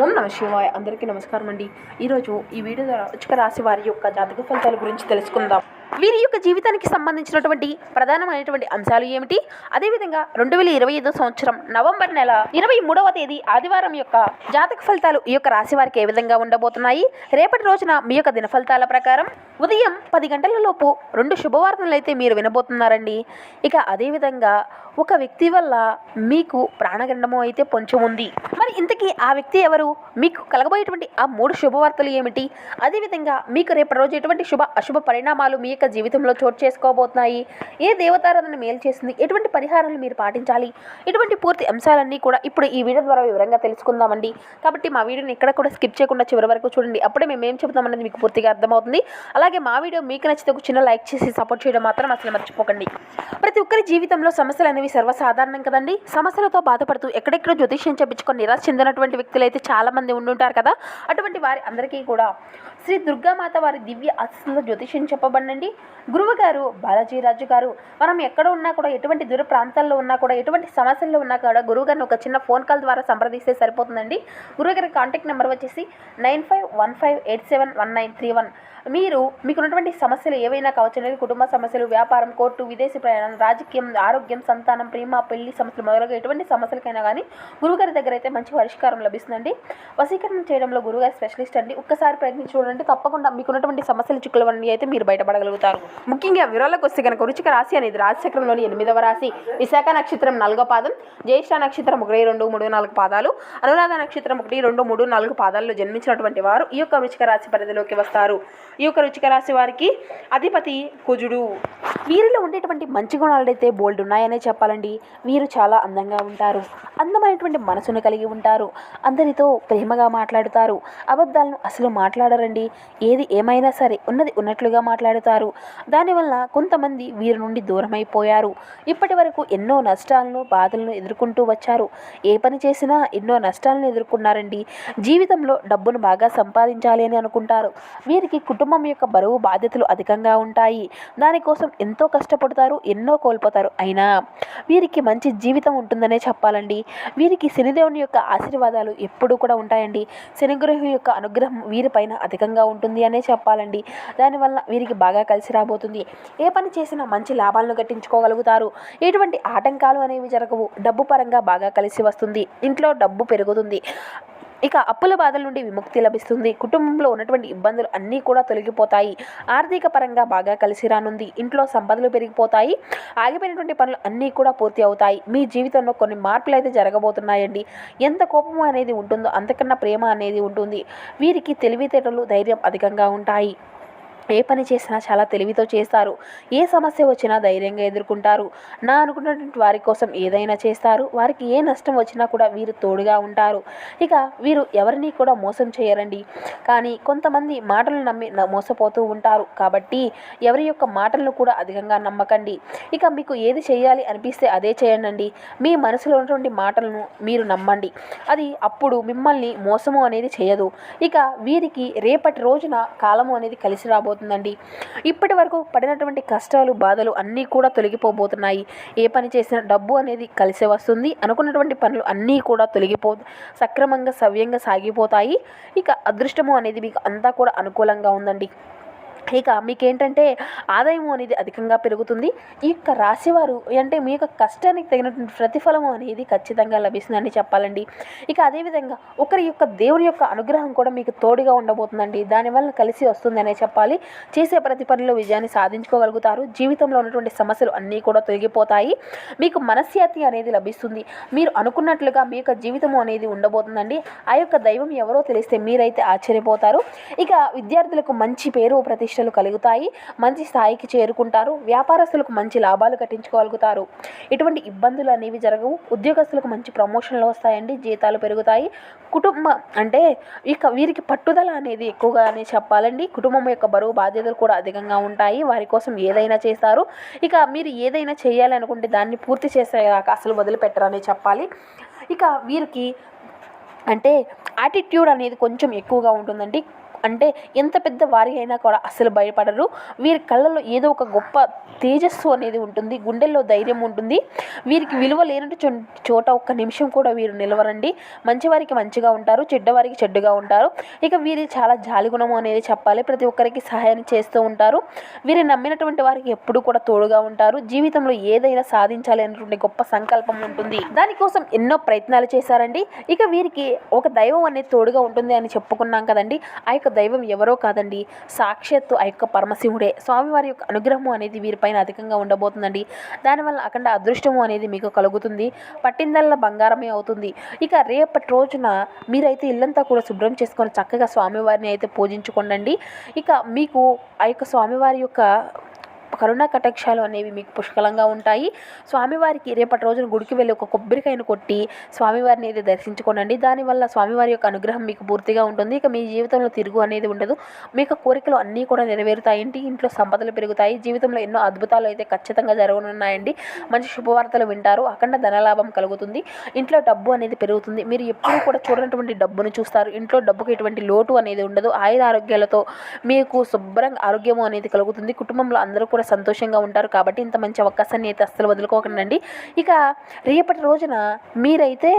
ఓం నమ శివాయ. అందరికీ నమస్కారం అండి. ఈరోజు ఈ వీడియో ద్వారా వృశ్చిక రాశి వారి యొక్క జాతక ఫలితాల గురించి తెలుసుకుందాం. వీరి యొక్క జీవితానికి సంబంధించినటువంటి ప్రధానమైనటువంటి అంశాలు ఏమిటి, అదేవిధంగా 2025 సంవత్సరం నవంబర్ నెల 23వ తేదీ ఆదివారం యొక్క జాతక ఫలితాలు ఈ యొక్క రాశి వారికి ఏ విధంగా ఉండబోతున్నాయి, రేపటి రోజున మీ యొక్క దిన ఫలితాల ప్రకారం ఉదయం 10 గంటల లోపు 2 శుభవార్తలు అయితే మీరు వినబోతున్నారండి. ఇక అదేవిధంగా ఒక వ్యక్తి వల్ల మీకు ప్రాణగండము అయితే పొంచి ఉంది. మరి ఇంతకీ ఆ వ్యక్తి ఎవరు, మీకు కలగబోయేటువంటి ఆ 3 శుభవార్తలు ఏమిటి, అదేవిధంగా మీకు రేపటి రోజు ఎటువంటి శుభ అశుభ పరిణామాలు మీ యొక్క జీవితంలో చోటు చేసుకోబోతున్నాయి, ఏ దేవతారాధన మేలు చేస్తుంది, ఎటువంటి పరిహారాలు మీరు పాటించాలి, ఇటువంటి పూర్తి అంశాలన్నీ కూడా ఇప్పుడు ఈ వీడియో ద్వారా వివరంగా తెలుసుకుందామండి. కాబట్టి మా వీడియోని ఎక్కడ కూడా స్కిప్ చేయకుండా చివరి వరకు చూడండి. అప్పుడే మేము ఏం చెబుతామనేది మీకు పూర్తిగా అర్థమవుతుంది. అలాగే మా వీడియో మీకు నచ్చితే ఒక చిన్న లైక్ చేసి సపోర్ట్ చేయడం మాత్రం అసలు మర్చిపోకండి. ప్రతి ఒక్కరి జీవితంలో సమస్యలు అనేవి సర్వసాధారణం కదండి. సమస్యలతో బాధపడుతూ ఎక్కడెక్కడో జ్యోతిష్యం చెప్పించుకొని నిరాశ చెందినటువంటి వ్యక్తులు అయితే చాలా మంది ఉండుంటారు కదా. అటువంటి వారి అందరికీ కూడా శ్రీ దుర్గామాత వారి దివ్య ఆశీస్సులతో జ్యోతిష్యం చెప్పబడండి. గురువు గారు బాలాజీ రాజు గారు, మనం ఎక్కడ ఉన్నా కూడా, ఎటువంటి దూర ప్రాంతాల్లో ఉన్నా కూడా, ఎటువంటి సమస్యల్లో ఉన్నా కూడా గురువు గారిని ఒక చిన్న ఫోన్ కాల్ ద్వారా సంప్రదిస్తే సరిపోతుందండి. గురువు గారి కాంటాక్ట్ నెంబర్ వచ్చేసి 9515871931. మీకున్నటువంటి సమస్యలు ఏవైనా కావచ్చు, కుటుంబ సమస్యలు, వ్యాపారం, కోర్టు, విదేశీ ప్రయాణం, రాజకీయం, ఆరోగ్యం, సంతానం, ప్రేమ, పెళ్లి సమస్యలు మొదలుగా ఎటువంటి సమస్యలకైనా కానీ గురువుగారి దగ్గర అయితే మంచి పరిష్కారం లభిస్తుందండి. వశీకరణ చేయడంలో గురువుగారి స్పెషలిస్ట్ అండి. ఒక్కసారి ప్రయత్నించి చూడండి, తప్పకుండా మీకున్నటువంటి సమస్యలు చిక్కులవన్నీ అయితే మీరు బయటపడగలుగుతారు. ముఖ్యంగా వివరాలకు వస్తే కనుక వృశ్చిక రాశి అనేది రాశిచక్రంలోని 8వ రాశి. విశాఖ నక్షత్రం 4వ పాదం, జ్యేష్ఠ నక్షత్రం 1, 2, 3, 4 పాదాలు, అనురాధ నక్షత్రం 1, 2, 3, 4 పాదాల్లో జన్మించినటువంటి వారు ఈ యొక్క వృశ్చిక రాశి పరిధిలోకి వస్తారు. ఈ యొక్క వృశ్చిక రాశి వారికి అధిపతి కుజుడు. వీరిలో ఉండేటువంటి మంచి గుణాలు అయితే బోల్డ్ ఉన్నాయనే చెప్పాలండి. వీరు చాలా అందంగా ఉంటారు, అందమైనటువంటి మనసును కలిగి ఉంటారు, అందరితో ప్రేమగా మాట్లాడుతారు, అబద్ధాలను అసలు మాట్లాడరండి. ఏది ఏమైనా సరే ఉన్నది ఉన్నట్లుగా మాట్లాడుతారు. దానివల్ల కొంతమంది వీరి నుండి దూరమైపోయారు. ఇప్పటి వరకు ఎన్నో నష్టాలను, బాధలను ఎదుర్కొంటూ వచ్చారు. ఏ పని చేసినా ఎన్నో నష్టాలను ఎదుర్కొన్నారండి. జీవితంలో డబ్బును బాగా సంపాదించాలి అని అనుకుంటారు. వీరికి కుటుంబం యొక్క బరువు బాధ్యతలు అధికంగా ఉంటాయి. దానికోసం ఎంతో కష్టపడతారు, ఎన్నో కోల్పోతారు. అయినా వీరికి మంచి జీవితం ఉంటుందనే చెప్పాలండి. వీరికి శనిదేవుని యొక్క ఆశీర్వాదాలు ఎప్పుడూ కూడా ఉంటాయండి. శనిగ్రహం యొక్క అనుగ్రహం వీరిపైన అధికంగా ఉంటుంది అనే చెప్పాలండి. దానివల్ల వీరికి బాగా కలిసి రాబోతుంది. ఏ పని చేసినా మంచి లాభాలను గట్టించుకోగలుగుతారు. ఎటువంటి ఆటంకాలు అనేవి జరగవు. డబ్బు పరంగా బాగా కలిసి వస్తుంది. ఇంట్లో డబ్బు పెరుగుతుంది. ఇక అప్పుల బాధల నుండి విముక్తి లభిస్తుంది. కుటుంబంలో ఉన్నటువంటి ఇబ్బందులు అన్నీ కూడా తొలగిపోతాయి. ఆర్థిక పరంగా బాగా కలిసి రానుంది. ఇంట్లో సంపదలు పెరిగిపోతాయి. ఆగిపోయినటువంటి పనులు అన్నీ కూడా పూర్తి అవుతాయి. మీ జీవితంలో కొన్ని మార్పులు అయితే జరగబోతున్నాయండి. ఎంత కోపం అనేది ఉంటుందో అంతకన్నా ప్రేమ అనేది ఉంటుంది. వీరికి తెలివితేటలు, ధైర్యం అధికంగా ఉంటాయి. ఏ పని చేసినా చాలా తెలివితో చేస్తారు. ఏ సమస్య వచ్చినా ధైర్యంగా ఎదుర్కొంటారు. అనుకున్నటువంటి వారి కోసం ఏదైనా చేస్తారు. వారికి ఏ నష్టం వచ్చినా కూడా వీరు తోడుగా ఉంటారు. ఇక వీరు ఎవరిని కూడా మోసం చేయరండి. కానీ కొంతమంది మాటలను నమ్మి మోసపోతూ ఉంటారు. కాబట్టి ఎవరి యొక్క మాటలను కూడా అధికంగా నమ్మకండి. ఇక మీకు ఏది చేయాలి అనిపిస్తే అదే చేయండి. మీ మనసులో ఉన్నటువంటి మాటలను మీరు నమ్మండి. అది అప్పుడు మిమ్మల్ని మోసము అనేది చేయదు. ఇక వీరికి రేపటి రోజున కాలము అనేది కలిసి రాబోతుంది. ఇప్పటి వరకు పడినటువంటి కష్టాలు, బాధలు అన్నీ కూడా తొలగిపోబోతున్నాయి. ఏ పని చేసినా డబ్బు అనేది కలిసి వస్తుంది. అనుకున్నటువంటి పనులు అన్నీ కూడా సక్రమంగా సవ్యంగా సాగిపోతాయి. ఇక అదృష్టము అనేది మీకు అంతా కూడా అనుకూలంగా ఉందండి. ఇక మీకేంటంటే ఆదాయం అనేది అధికంగా పెరుగుతుంది. ఈ యొక్క రాశివారు అంటే మీ యొక్క కష్టానికి తగినటువంటి ప్రతిఫలము అనేది ఖచ్చితంగా లభిస్తుందని చెప్పాలండి. ఇక అదేవిధంగా ఒకరి యొక్క దేవుని యొక్క అనుగ్రహం కూడా మీకు తోడుగా ఉండబోతుందండి. దానివల్ల కలిసి వస్తుందనే చెప్పాలి. చేసే ప్రతి పనిలో విజయాన్ని సాధించుకోగలుగుతారు. జీవితంలో ఉన్నటువంటి సమస్యలు అన్నీ కూడా తొలగిపోతాయి. మీకు మనశ్శాంతి అనేది లభిస్తుంది. మీరు అనుకున్నట్లుగా మీ యొక్క జీవితము అనేది ఉండబోతుందండి. ఆ యొక్క దైవం ఎవరో తెలిస్తే మీరైతే ఆశ్చర్యపోతారు. ఇక విద్యార్థులకు మంచి పేరు, ప్రతిష్ట కలుగుతాయి. మంచి స్థాయికి చేరుకుంటారు. వ్యాపారస్తులకు మంచి లాభాలు కట్టించుకోగలుగుతారు. ఎటువంటి ఇబ్బందులు అనేవి జరగవు. ఉద్యోగస్తులకు మంచి ప్రమోషన్లు వస్తాయండి. జీతాలు పెరుగుతాయి. కుటుంబం అంటే ఇక వీరికి పట్టుదల అనేది ఎక్కువగానే చెప్పాలండి. కుటుంబం యొక్క బరువు బాధ్యతలు కూడా అధికంగా ఉంటాయి. వారి కోసం ఏదైనా చేస్తారు. ఇక మీరు ఏదైనా చేయాలనుకుంటే దాన్ని పూర్తి చేసేదాకా అసలు వదిలిపెట్టరని చెప్పాలి. ఇక వీరికి అంటే యాటిట్యూడ్ అనేది కొంచెం ఎక్కువగా ఉంటుందండి. అంటే ఎంత పెద్ద వారి అయినా కూడా అస్సలు భయపడరు. వీరి కళ్ళలో ఏదో ఒక గొప్ప తేజస్సు అనేది ఉంటుంది, గుండెల్లో ధైర్యం ఉంటుంది. వీరికి విలువ లేనట్టు చోట ఒక్క నిమిషం కూడా వీరు నిలవరండి. మంచివారికి మంచిగా ఉంటారు, చెడ్డవారికి చెడ్డగా ఉంటారు. ఇక వీరి చాలా జాలిగుణము అనేది చెప్పాలి. ప్రతి ఒక్కరికి సహాయం చేస్తూ ఉంటారు. వీరి నమ్మినటువంటి వారికి ఎప్పుడు కూడా తోడుగా ఉంటారు. జీవితంలో ఏదైనా సాధించాలి అనేటువంటి గొప్ప సంకల్పం ఉంటుంది. దానికోసం ఎన్నో ప్రయత్నాలు చేశారండి. ఇక వీరికి ఒక దైవం అనేది తోడుగా ఉంటుంది అని చెప్పుకున్నాం కదండి. ఆ యొక్క దైవం ఎవరో కాదండి, సాక్షాత్తు ఆ యొక్క పరమశివుడే. స్వామివారి యొక్క అనుగ్రహము అనేది వీరిపైన అధికంగా ఉండబోతుందండి. దానివల్ల అఖండ అదృష్టము అనేది మీకు కలుగుతుంది. పట్టిందల్లా బంగారమే అవుతుంది. ఇక రేపటి రోజున మీరైతే ఇల్లంతా కూడా శుభ్రం చేసుకొని చక్కగా స్వామివారిని అయితే పూజించుకోండి. ఇక మీకు ఆ యొక్క స్వామివారి యొక్క కరుణా కటాక్షాలు అనేవి మీకు పుష్కలంగా ఉంటాయి. స్వామివారికి రేపటి రోజున గుడికి వెళ్ళి ఒక కొబ్బరికాయను కొట్టి స్వామివారిని అయితే దర్శించుకోనండి. దానివల్ల స్వామివారి యొక్క అనుగ్రహం మీకు పూర్తిగా ఉంటుంది. ఇక మీ జీవితంలో తిరుగు అనేది ఉండదు. మీకు కోరికలు అన్నీ కూడా నెరవేరుతాయండి. ఇంట్లో సంపదలు పెరుగుతాయి. జీవితంలో ఎన్నో అద్భుతాలు అయితే ఖచ్చితంగా జరగనున్నాయండి. మంచి శుభవార్తలు వింటారు. అఖండ ధనలాభం కలుగుతుంది. ఇంట్లో డబ్బు అనేది పెరుగుతుంది. మీరు ఎప్పుడూ కూడా చూడనటువంటి డబ్బును చూస్తారు. ఇంట్లో డబ్బుకు ఎటువంటి లోటు అనేది ఉండదు. ఆయుర ఆరోగ్యాలతో మీకు శుభ్రంగా ఆరోగ్యము అనేది కలుగుతుంది. కుటుంబంలో అందరూ కూడా సంతోషంగా ఉంటారు. కాబట్టి ఇంత మంచి అవకాశాన్ని అయితే అస్సలు వదులుకోకండి. ఇక రేపటి రోజున మీరైతే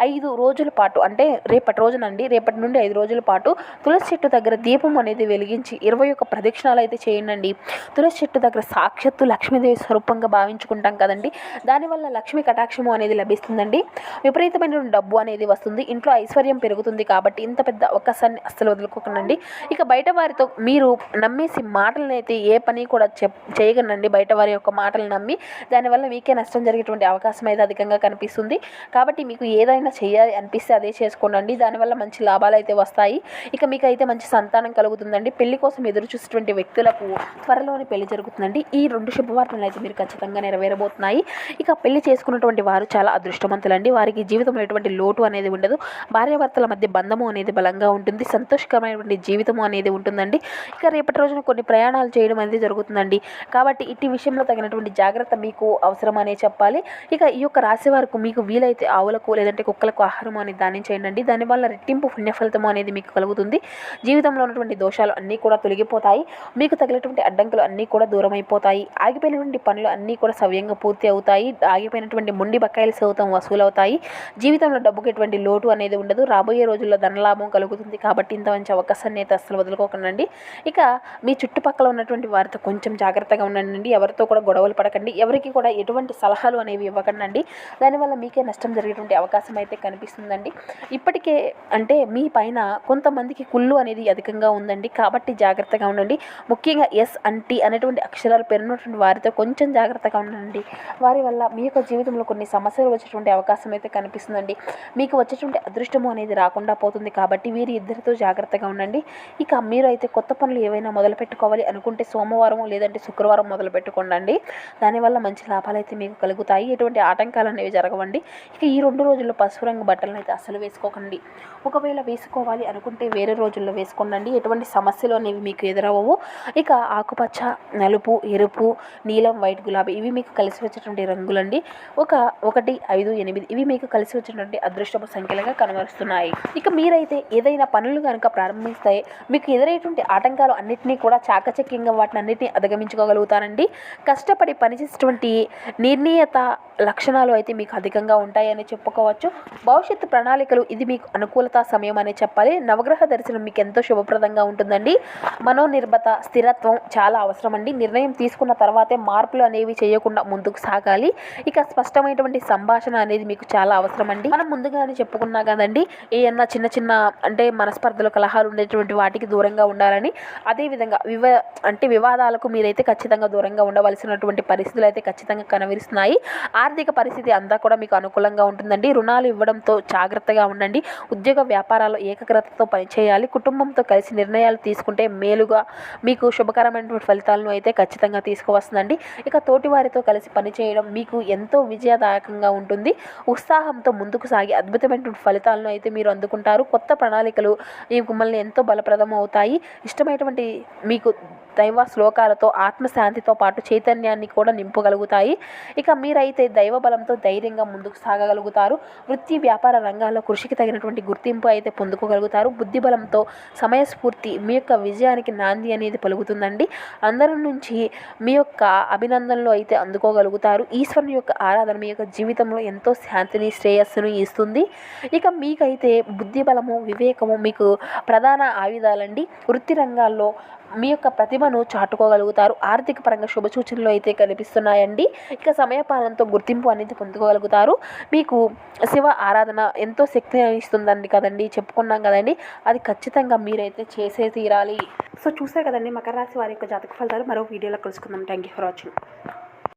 5 రోజుల పాటు, అంటే రేపటి రోజున అండి, రేపటి నుండి 5 రోజుల పాటు తులసి చెట్టు దగ్గర దీపం అనేది వెలిగించి 21 ప్రదక్షిణాలు అయితే చేయండి. తులసి చెట్టు దగ్గర సాక్షాత్తు లక్ష్మీదేవి స్వరూపంగా భావించుకుంటాం కదండి. దానివల్ల లక్ష్మీ కటాక్షము అనేది లభిస్తుందండి. విపరీతమైన డబ్బు అనేది వస్తుంది. ఇంట్లో ఐశ్వర్యం పెరుగుతుంది. కాబట్టి ఇంత పెద్ద అవకాశాన్ని అస్సలు వదులుకోకండి. ఇక బయట వారితో మీరు నమ్మేసి మాటలను అయితే ఏ పని కూడా చేయగలండి. బయట వారి యొక్క మాటలు నమ్మి దానివల్ల మీకే నష్టం జరిగేటువంటి అవకాశం అయితే అధికంగా కనిపిస్తుంది. కాబట్టి మీకు ఏదైనా చేయాలి అనిపిస్తే అదే చేసుకోండి. దానివల్ల మంచి లాభాలు అయితే వస్తాయి. ఇక మీకు అయితే మంచి సంతానం కలుగుతుందండి. పెళ్లి కోసం ఎదురు చూసేటువంటి వ్యక్తులకు త్వరలోనే పెళ్లి జరుగుతుందండి. ఈ 2 శుభవార్తలు అయితే మీరు ఖచ్చితంగా నెరవేరబోతున్నాయి. ఇక పెళ్లి చేసుకున్నటువంటి వారు చాలా అదృష్టవంతులండి. వారికి జీవితంలో ఎటువంటి లోటు అనేది ఉండదు. భార్యాభర్తల మధ్య బంధము అనేది బలంగా ఉంటుంది. సంతోషకరమైనటువంటి జీవితము అనేది ఉంటుందండి. ఇక రేపటి రోజున కొన్ని ప్రయాణాలు చేయడం అనేది జరుగుతుందండి. కాబట్టి ఇట్టి విషయంలో తగినటువంటి జాగ్రత్త మీకు అవసరం అనే చెప్పాలి. ఇక ఈ యొక్క రాశి వారికి మీకు వీలైతే ఆవులకు లేదంటే కుక్కలకు ఆహారం అనేది దానం చేయండి. దానివల్ల రెట్టింపు పుణ్యఫలితము అనేది మీకు కలుగుతుంది. జీవితంలో ఉన్నటువంటి దోషాలు అన్నీ కూడా తొలగిపోతాయి. మీకు తగినటువంటి అడ్డంకులు అన్నీ కూడా దూరం అయిపోతాయి. ఆగిపోయినటువంటి పనులు అన్నీ కూడా సవ్యంగా పూర్తి అవుతాయి. ఆగిపోయినటువంటి మొండి బకాయిల సౌతం వసూలవుతాయి. జీవితంలో డబ్బుకి ఎటువంటి లోటు అనేది ఉండదు. రాబోయే రోజుల్లో ధనలాభం కలుగుతుంది. కాబట్టి ఇంత మంచి అవకాశాన్ని అయితే అస్సలు వదులుకోకండి. ఇక మీ చుట్టుపక్కల ఉన్నటువంటి వారితో కొంచెం జాగ్రత్తగా ఉండండి. ఎవరితో కూడా గొడవలు పడకండి. ఎవరికి కూడా ఎటువంటి సలహాలు అనేవి ఇవ్వకండి. దానివల్ల మీకే నష్టం జరిగేటువంటి అవకాశం అయితే కనిపిస్తుందండి. ఇప్పటికే అంటే మీ పైన కొంతమందికి కుళ్ళు అనేది అధికంగా ఉందండి. కాబట్టి జాగ్రత్తగా ఉండండి. ముఖ్యంగా ఎస్ అంటీ అనేటువంటి అక్షరాలు పెరిగినటువంటి వారితో కొంచెం జాగ్రత్తగా ఉండండి. వారి వల్ల మీ యొక్క జీవితంలో కొన్ని సమస్యలు వచ్చేటువంటి అవకాశం అయితే కనిపిస్తుందండి. మీకు వచ్చేటువంటి అదృష్టము అనేది రాకుండా పోతుంది. కాబట్టి వీరి ఇద్దరితో జాగ్రత్తగా ఉండండి. ఇక మీరు అయితే కొత్త పనులు ఏవైనా మొదలు పెట్టుకోవాలి అనుకుంటే సోమవారం లేదంటే శుక్రవారం మొదలు పెట్టుకోండి. దానివల్ల మంచి లాభాలు అయితే మీకు కలుగుతాయి. ఎటువంటి ఆటంకాలు అనేవి జరగవండి. ఇక ఈ 2 రోజుల్లో పసుపు రంగు బట్టలను అయితే అసలు వేసుకోకండి. ఒకవేళ వేసుకోవాలి అనుకుంటే వేరే రోజుల్లో వేసుకోండి. ఎటువంటి సమస్యలు అనేవి మీకు ఎదురవ్వవు. ఇక ఆకుపచ్చ, నలుపు, ఎరుపు, నీలం, వైట్, గులాబీ ఇవి మీకు కలిసి వచ్చేటువంటి రంగులండి. 1, 5, 8 ఇవి మీకు కలిసి వచ్చేటువంటి అదృష్టపు సంఖ్యలుగా కనబరుస్తున్నాయి. ఇక మీరైతే ఏదైనా పనులు కనుక ప్రారంభిస్తే మీకు ఎదురయ్యేటువంటి ఆటంకాలు అన్నింటినీ కూడా చాకచక్యంగా వాటిని అన్నింటినీ అధిగమించుకోగలుగుతారండి. కష్టపడి పనిచేసేటువంటి నిర్ణీయత లక్షణాలు అయితే మీకు అధికంగా ఉంటాయని చెప్పుకోవచ్చు. భవిష్యత్తు ప్రణాళికలు ఇది మీకు అనుకూలత సమయం అనే చెప్పాలి. నవగ్రహ దర్శనం మీకు ఎంతో శుభప్రదంగా ఉంటుందండి. మనోనిర్భత, స్థిరత్వం చాలా అవసరం అండి. నిర్ణయం తీసుకున్న తర్వాతే మార్పులు అనేవి చేయకుండా ముందుకు సాగాలి. ఇక స్పష్టమైనటువంటి సంభాషణ అనేది మీకు చాలా అవసరం అండి. మనం ముందుగానే చెప్పుకున్నా కదండి, ఏమన్నా చిన్న చిన్న అంటే మనస్పర్ధలు, కలహాలు ఉండేటువంటి వాటికి దూరంగా ఉండాలని. అదేవిధంగా వివాదాలకు మీరైతే ఖచ్చితంగా దూరంగా ఉండవలసినటువంటి పరిస్థితులు అయితే ఖచ్చితంగా కనబరుస్తున్నాయి. ఆర్థిక పరిస్థితి అంతా కూడా మీకు అనుకూలంగా ఉంటుందండి. రుణాలు ఇవ్వడంతో జాగ్రత్తగా ఉండండి. ఉద్యోగ వ్యాపారాల్లో ఏకాగ్రతతో పనిచేయాలి. కుటుంబంతో కలిసి నిర్ణయాలు తీసుకుంటే మేలుగా మీకు శుభకరమైనటువంటి ఫలితాలను అయితే ఖచ్చితంగా తీసుకువస్తుందండి. ఇక తోటి వారితో కలిసి పనిచేయడం మీకు ఎంతో విజయదాయకంగా ఉంటుంది. ఉత్సాహంతో ముందుకు సాగి అద్భుతమైనటువంటి ఫలితాలను అయితే మీరు అందుకుంటారు. కొత్త ప్రణాళికలు మిమ్మల్ని ఎంతో బలప్రదం అవుతాయి. ఇష్టమైనటువంటి మీకు దైవ శ్లోకాలతో ఆత్మ ఆత్మశాంతితో పాటు చైతన్యాన్ని కూడా నింపగలుగుతాయి. ఇక మీరైతే దైవ బలంతో ధైర్యంగా ముందుకు సాగగలుగుతారు. వృత్తి వ్యాపార రంగాల్లో కృషికి తగినటువంటి గుర్తింపు అయితే పొందుకోగలుగుతారు. బుద్ధి బలంతో సమయస్ఫూర్తి మీ యొక్క విజయానికి నాంది అనేది పలుకుతుందండి. అందరి నుంచి మీ యొక్క అభినందనలు అయితే అందుకోగలుగుతారు. ఈశ్వరుని యొక్క ఆరాధన మీ యొక్క జీవితంలో ఎంతో శాంతిని శ్రేయస్సును ఇస్తుంది. ఇక మీకైతే బుద్ధి బలము వివేకము మీకు ప్రధాన ఆయుధాలండి. వృత్తి రంగాల్లో మీ యొక్క ప్రతిభను చాటుకోగలుగుతారు. ఆర్థిక పరంగా శుభ సూచనలు అయితే కనిపిస్తున్నాయండి. ఇక సమయపాలనతో గుర్తింపు అనేది పొందుకోగలుగుతారు. మీకు శివ ఆరాధన ఎంతో శక్తిని ఇస్తుందండి కదండి, చెప్పుకున్నాం కదండి. అది ఖచ్చితంగా మీరైతే చేసే తీరాలి. సో చూసారు కదండి మకర రాశి వారి యొక్క జాతక ఫలితాలు. మరో వీడియోలో కలుసుకుందాం. Thank you for watching.